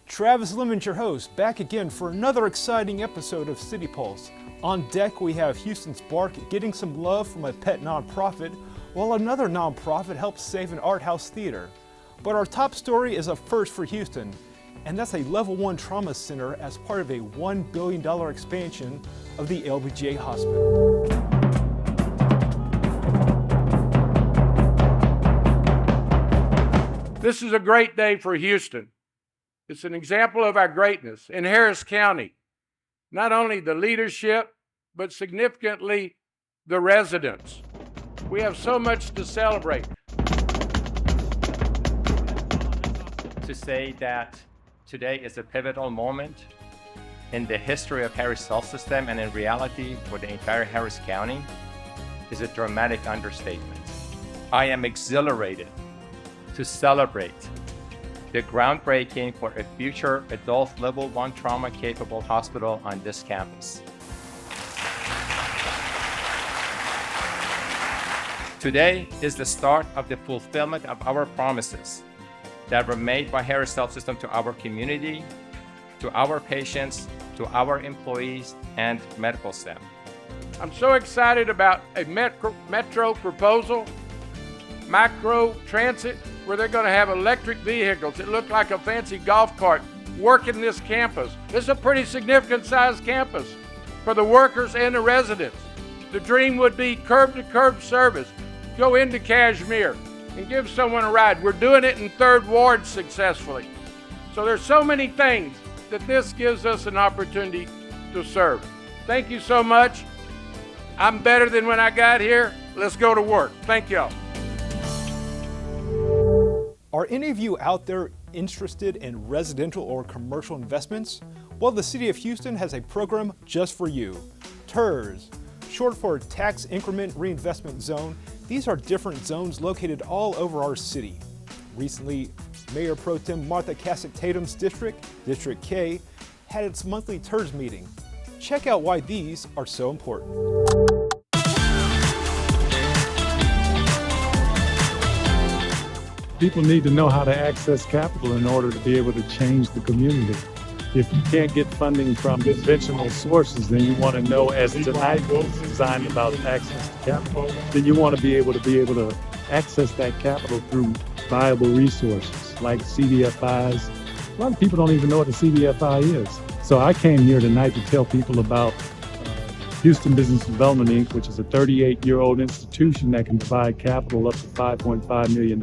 Travis Leamons, your host, back again for another exciting episode of City Pulse. On deck, we have Houston's BARC getting some love from a pet nonprofit, while another nonprofit helps save an art house theater. But our top story is a first for Houston, and that's a level 1 trauma center as part of a $1 billion expansion of the LBJ hospital. This is a great day for Houston. It's an example of our greatness in Harris County. Not only the leadership, but significantly the residents. We have so much to celebrate. To say that today is a pivotal moment in the history of Harris Health System and in reality for the entire Harris County is a dramatic understatement. I am exhilarated to celebrate the groundbreaking for a future adult level 1 trauma capable hospital on this campus. Today is the start of the fulfillment of our promises that were made by Harris Health System to our community, to our patients, to our employees, and medical staff. I'm so excited about a metro proposal, micro transit, where they're going to have electric vehicles that look like a fancy golf cart working this campus. This is a pretty significant sized campus for the workers and the residents. The dream would be curb-to-curb service. Go into Kashmir and give someone a ride. We're doing it in 3rd Ward successfully. So there's so many things that this gives us an opportunity to serve. Thank you so much. I'm better than when I got here. Let's go to work. Thank y'all. Are any of you out there interested in residential or commercial investments? Well, the City of Houston has a program just for you. TIRZ, short for Tax Increment Reinvestment Zone. These are different zones located all over our city. Recently, Mayor Pro Tem Martha Cassack Tatum's district, District K, had its monthly TIRZ meeting. Check out why these are so important. People need to know how to access capital in order to be able to change the community. If you can't get funding from conventional sources, then you want to know, as tonight was designed about access to capital, then you want to be able to access that capital through viable resources like CDFIs. A lot of people don't even know what a CDFI is. So I came here tonight to tell people about Houston Business Development Inc., which is a 38-year-old institution that can provide capital up to $5.5 million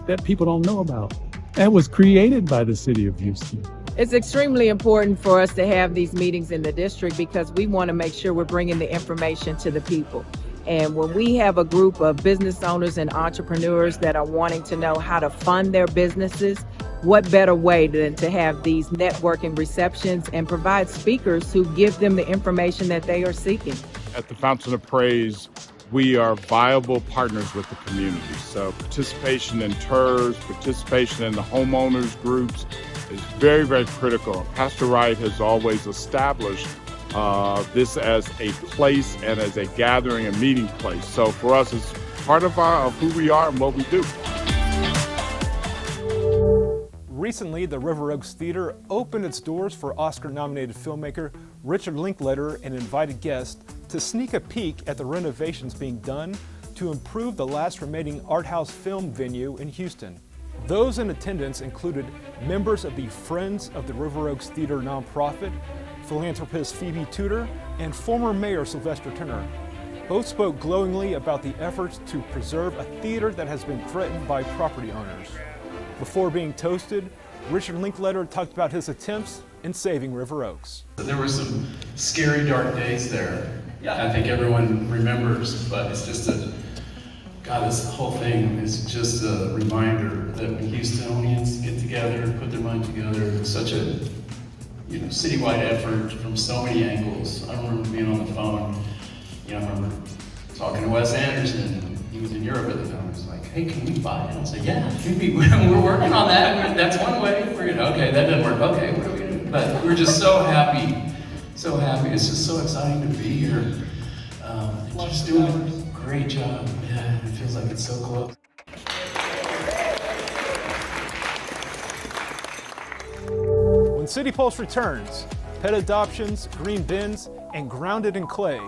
that people don't know about. That was created by the City of Houston. It's extremely important for us to have these meetings in the district because we want to make sure we're bringing the information to the people. And when we have a group of business owners and entrepreneurs that are wanting to know how to fund their businesses, what better way than to have these networking receptions and provide speakers who give them the information that they are seeking. At the Fountain of Praise, we are viable partners with the community. So participation in TIRZ, participation in the homeowners groups is very, very critical. Pastor Wright has always established this as a place and as a gathering and meeting place. So for us, it's part of who we are and what we do. Recently, the River Oaks Theater opened its doors for Oscar-nominated filmmaker Richard Linklater and invited guests to sneak a peek at the renovations being done to improve the last remaining art house film venue in Houston. Those in attendance included members of the Friends of the River Oaks Theater nonprofit, philanthropist Phoebe Tudor, and former Mayor Sylvester Turner. Both spoke glowingly about the efforts to preserve a theater that has been threatened by property owners. Before being toasted, Richard Linklater talked about his attempts in saving River Oaks. There were some scary, dark days there. Yeah, I think everyone remembers, but it's just this whole thing is just a reminder that when Houstonians get together and put their mind together, it's such a citywide effort from so many angles. I remember being on the phone, I remember talking to Wes Anderson. He was in Europe at the time. He was like, "Hey, can we buy it?" I was like, "Yeah, we're working on that. That's one way. Okay, that doesn't work. Okay, what are we gonna do?" But we're just so happy, so happy. It's just so exciting to be here. You're just doing a great job. Yeah, it feels like it's so close. City Pulse returns. Pet adoptions, green bins, and grounded in clay.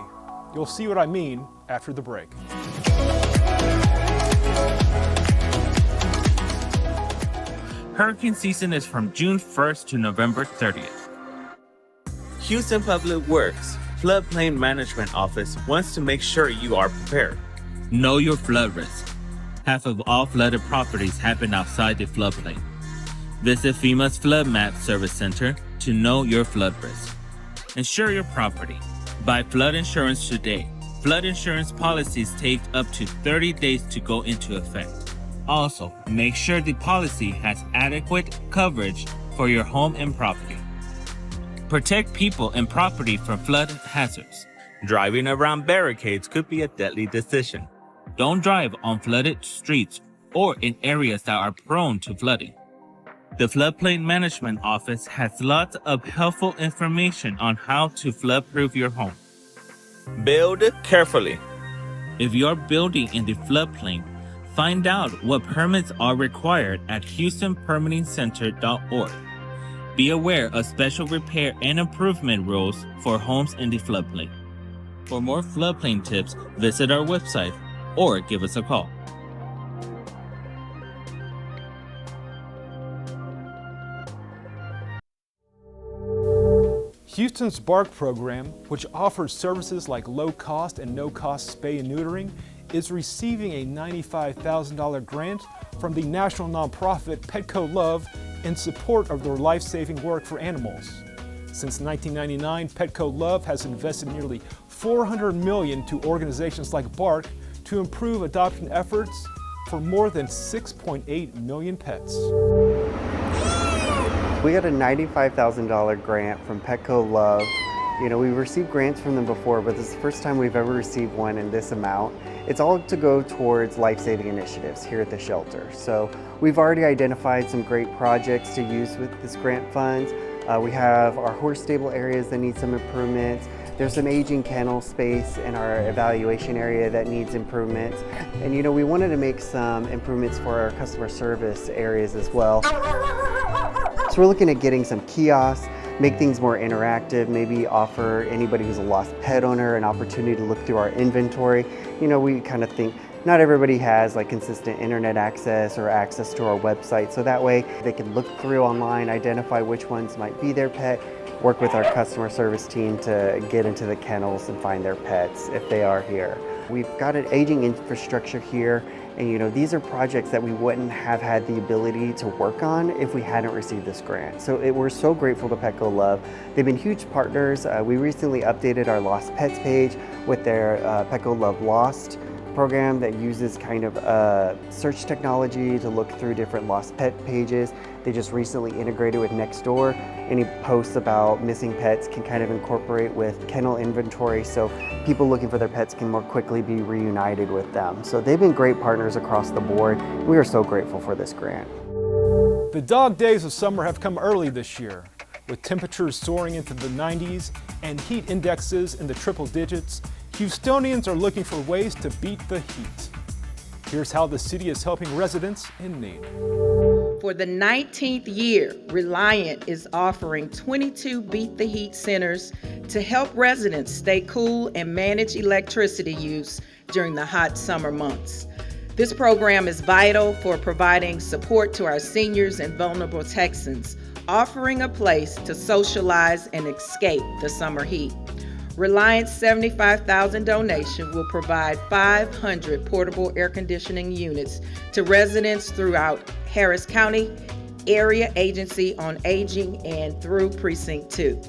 You'll see what I mean after the break. Hurricane season is from June 1st to November 30th. Houston Public Works Floodplain Management Office wants to make sure you are prepared. Know your flood risk. Half of all flooded properties happen outside the floodplain. Visit FEMA's Flood Map Service Center to know your flood risk. Insure your property. Buy flood insurance today. Flood insurance policies take up to 30 days to go into effect. Also, make sure the policy has adequate coverage for your home and property. Protect people and property from flood hazards. Driving around barricades could be a deadly decision. Don't drive on flooded streets or in areas that are prone to flooding. The Floodplain Management Office has lots of helpful information on how to flood-proof your home. Build carefully. If you're building in the floodplain, find out what permits are required at HoustonPermittingCenter.org. Be aware of special repair and improvement rules for homes in the floodplain. For more floodplain tips, visit our website or give us a call. Houston's BARC program, which offers services like low-cost and no-cost spay and neutering, is receiving a $95,000 grant from the national nonprofit Petco Love in support of their life-saving work for animals. Since 1999, Petco Love has invested nearly $400 million to organizations like BARC to improve adoption efforts for more than 6.8 million pets. We got a $95,000 grant from Petco Love. You know, we've received grants from them before, but this is the first time we've ever received one in this amount. It's all to go towards life-saving initiatives here at the shelter. So we've already identified some great projects to use with this grant funds. We have our horse stable areas that need some improvements. There's some aging kennel space in our evaluation area that needs improvements. And you know, we wanted to make some improvements for our customer service areas as well. So we're looking at getting some kiosks, make things more interactive, maybe offer anybody who's a lost pet owner an opportunity to look through our inventory. You know, we kind of think not everybody has like consistent internet access or access to our website, so that way they can look through online, identify which ones might be their pet, work with our customer service team to get into the kennels and find their pets if they are here. We've got an aging infrastructure here, and you know, these are projects that we wouldn't have had the ability to work on if we hadn't received this grant. So we're so grateful to Petco Love. They've been huge partners. We recently updated our Lost Pets page with their Petco Love Lost program that uses kind of search technology to look through different lost pet pages. They just recently integrated with Nextdoor. Any posts about missing pets can kind of incorporate with kennel inventory, so people looking for their pets can more quickly be reunited with them. So they've been great partners across the board. We are so grateful for this grant. The dog days of summer have come early this year, with temperatures soaring into the 90s and heat indexes in the triple digits. Houstonians are looking for ways to beat the heat. Here's how the city is helping residents in need. For the 19th year, Reliant is offering 22 Beat the Heat centers to help residents stay cool and manage electricity use during the hot summer months. This program is vital for providing support to our seniors and vulnerable Texans, offering a place to socialize and escape the summer heat. Reliant's $75,000 donation will provide 500 portable air conditioning units to residents throughout Harris County, Area Agency on Aging, and through Precinct 2.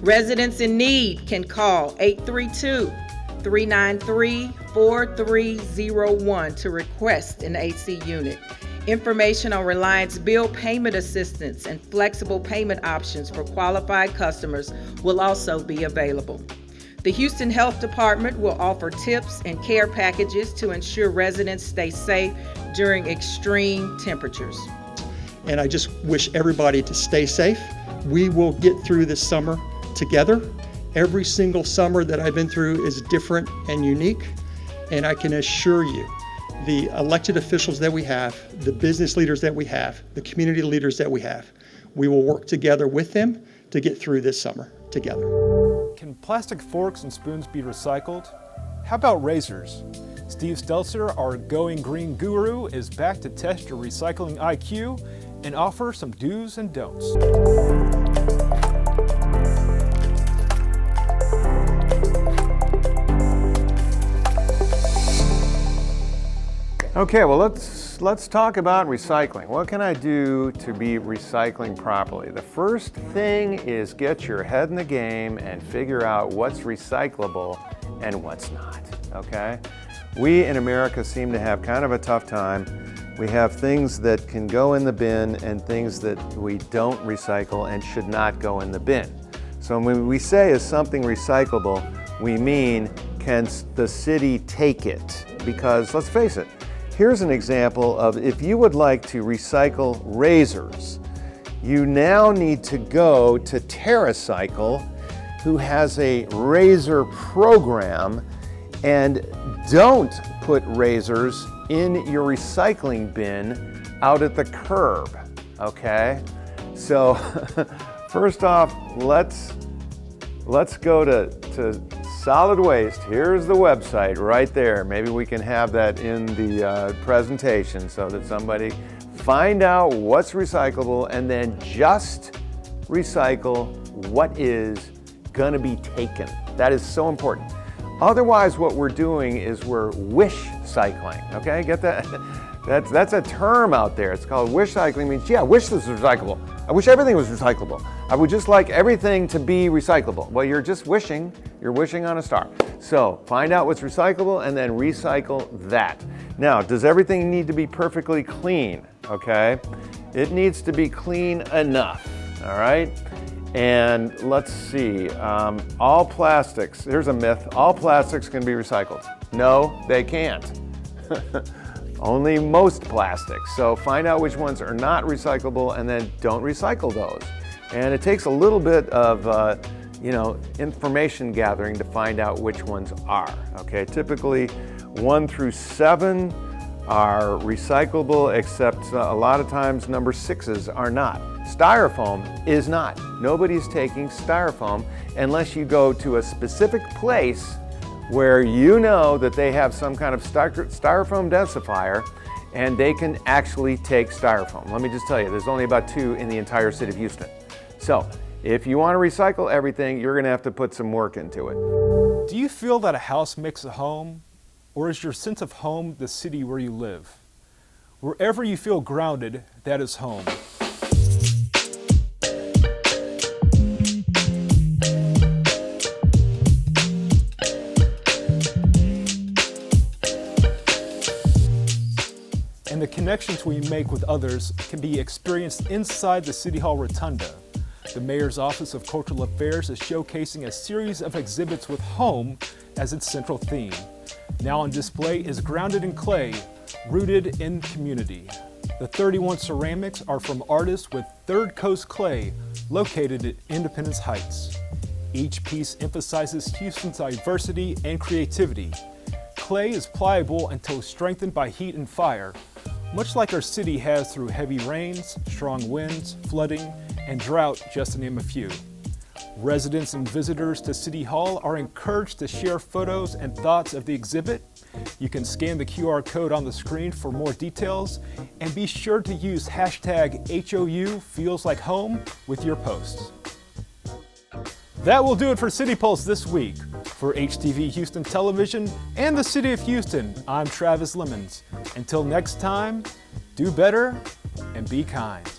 Residents in need can call 832-393-4301 to request an AC unit. Information on Reliant's bill payment assistance and flexible payment options for qualified customers will also be available. The Houston Health Department will offer tips and care packages to ensure residents stay safe during extreme temperatures. And I just wish everybody to stay safe. We will get through this summer together. Every single summer that I've been through is different and unique. And I can assure you, the elected officials that we have, the business leaders that we have, the community leaders that we have, We will work together with them to get through this summer together. Can plastic forks and spoons be recycled? How about razors? Steve Stelzer, our Going Green guru, is back to test your recycling IQ and offer some do's and don'ts. Okay, well let's talk about recycling. What can I do to be recycling properly? The first thing is get your head in the game and figure out what's recyclable and what's not, okay? We in America seem to have kind of a tough time. We have things that can go in the bin and things that we don't recycle and should not go in the bin. So when we say is something recyclable, we mean can the city take it? Because let's face it, here's an example of if you would like to recycle razors, you now need to go to TerraCycle, who has a razor program, and don't put razors in your recycling bin out at the curb, okay? So first off, let's go to solid waste. Here's the website right there. Maybe we can have that in the presentation so that somebody find out what's recyclable and then just recycle what is gonna be taken. That is so important. Otherwise, what we're doing is we're wish cycling, okay? Get that? That's a term out there. It's called wish cycling. Means, yeah, I wish this was recyclable. I wish everything was recyclable. I would just like everything to be recyclable. Well, you're just wishing. You're wishing on a star. So find out what's recyclable and then recycle that. Now, does everything need to be perfectly clean? Okay, it needs to be clean enough. All right. And let's see, all plastics, here's a myth, all plastics can be recycled. No, they can't. Only most plastics. So find out which ones are not recyclable and then don't recycle those. And it takes a little bit of information gathering to find out which ones are. Okay, typically 1 through 7 are recyclable, except a lot of times number 6s are not. Styrofoam is not. Nobody's taking styrofoam unless you go to a specific place where you know that they have some kind of styrofoam densifier and they can actually take styrofoam. Let me just tell you, there's only about 2 in the entire city of Houston. So if you want to recycle everything, you're going to have to put some work into it. Do you feel that a house makes a home? Or is your sense of home the city where you live? Wherever you feel grounded, that is home. And the connections we make with others can be experienced inside the City Hall Rotunda. The Mayor's Office of Cultural Affairs is showcasing a series of exhibits with home as its central theme. Now on display is Grounded in Clay, Rooted in Community. The 31 ceramics are from artists with Third Coast Clay, located at Independence Heights. Each piece emphasizes Houston's diversity and creativity. Clay is pliable until strengthened by heat and fire, much like our city has through heavy rains, strong winds, flooding, and drought, just to name a few. Residents and visitors to City Hall are encouraged to share photos and thoughts of the exhibit. You can scan the QR code on the screen for more details, and be sure to use hashtag #HOUFeelsLikeHome with your posts. That will do it for City Pulse this week. For HTV Houston Television and the City of Houston, I'm Travis Leamons. Until next time, do better and be kind.